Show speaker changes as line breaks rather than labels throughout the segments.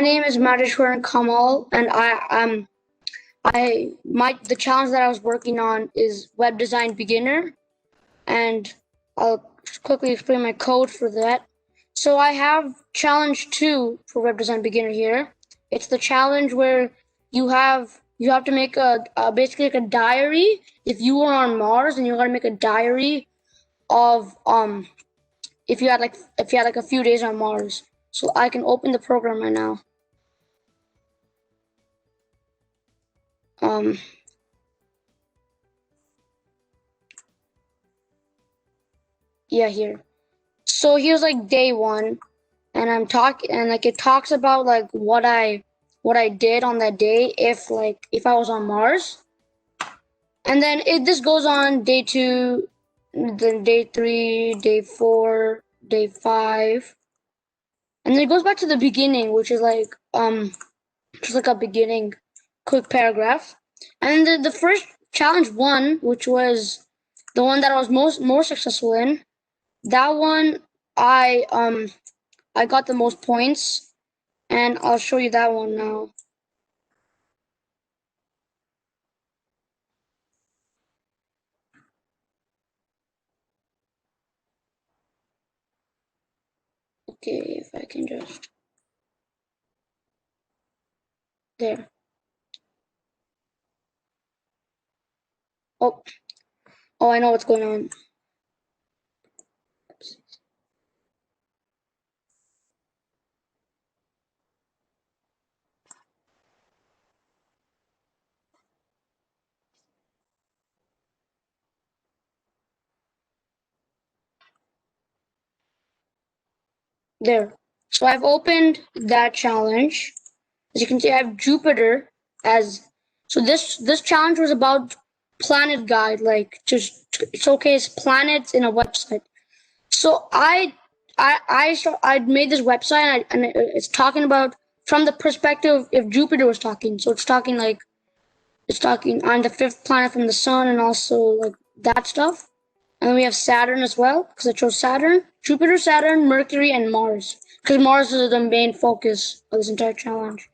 my name is Madheswaran Kamal, and the challenge that I was working on is web design beginner, and I'll quickly explain my code for that. So I have challenge 2 for web design beginner here. It's the challenge where you have to make basically like a diary. If you were on Mars, and you got to make a diary of if you had like a few days on Mars. So I can open the program right now. Yeah, here. So here's like day 1, and it talks about like what I did on that day if I was on Mars. And then this goes on day 2, then day 3, day 4, day 5. And then it goes back to the beginning, which is like just like a beginning quick paragraph. And then the first challenge 1, which was the one that I was more successful in, that one I got the most points, and I'll show you that one now. Okay, if I can just there. Oh, I know what's going on. There. So I've opened that challenge. As you can see, I have Jupiter as. So this challenge was about planet guide, like to showcase planets in a website. So I made this website, and it's talking about from the perspective if Jupiter was talking. So it's talking on the 5th planet from the sun, and also like that stuff. And then we have Saturn as well, because I chose Saturn, Jupiter, Saturn, Mercury, and Mars, because Mars is the main focus of this entire challenge.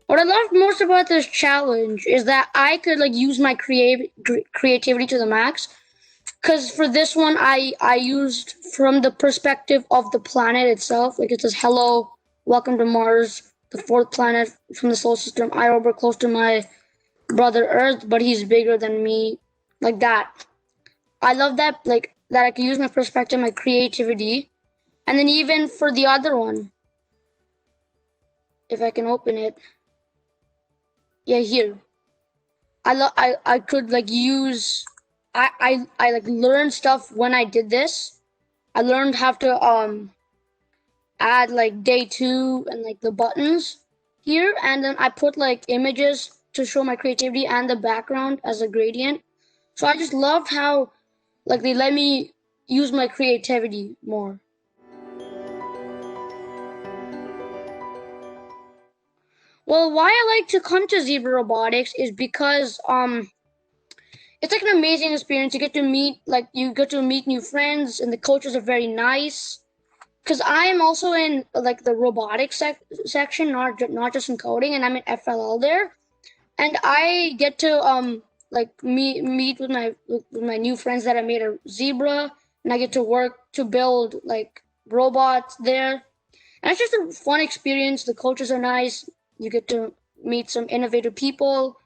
What I loved most about this challenge is that I could like use my creativity to the max. Because for this one, I used from the perspective of the planet itself. Like it says, "Hello, welcome to Mars, the 4th planet from the solar system. I orbit close to my brother Earth, but he's bigger than me." Like that. I love that, like that I can use my perspective, my creativity. And then even for the other one, if I can open it. Yeah, here. I could like use I like learned stuff when I did this. I learned how to add like day 2 and like the buttons here, and then I put like images to show my creativity and the background as a gradient. So I just loved how like they let me use my creativity more. Well, why I like to come to Zebra Robotics is because it's like an amazing experience. You get to meet new friends, and the coaches are very nice. Because I am also in like the robotics section, not just in coding, and I'm in FLL there, and I get to like meet with my new friends that I made at Zebra, and I get to work to build like robots there, and it's just a fun experience. The coaches are nice. You get to meet some innovative people,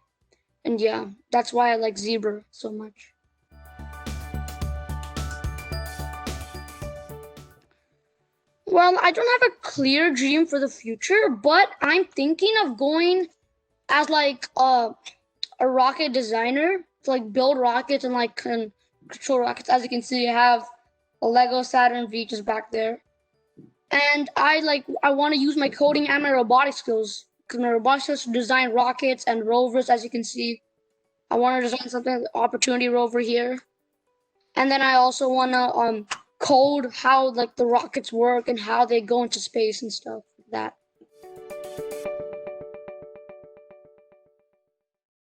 and yeah, that's why I like Zebra so much. Well, I don't have a clear dream for the future, but I'm thinking of going as like a rocket designer to like build rockets and like control rockets. As you can see, I have a Lego Saturn V just back there. And I want to use my coding and my robotic skills, because my robotic skills to design rockets and rovers. As you can see, I want to design something like the Opportunity rover here. And then I also want to code how like the rockets work and how they go into space and stuff like that.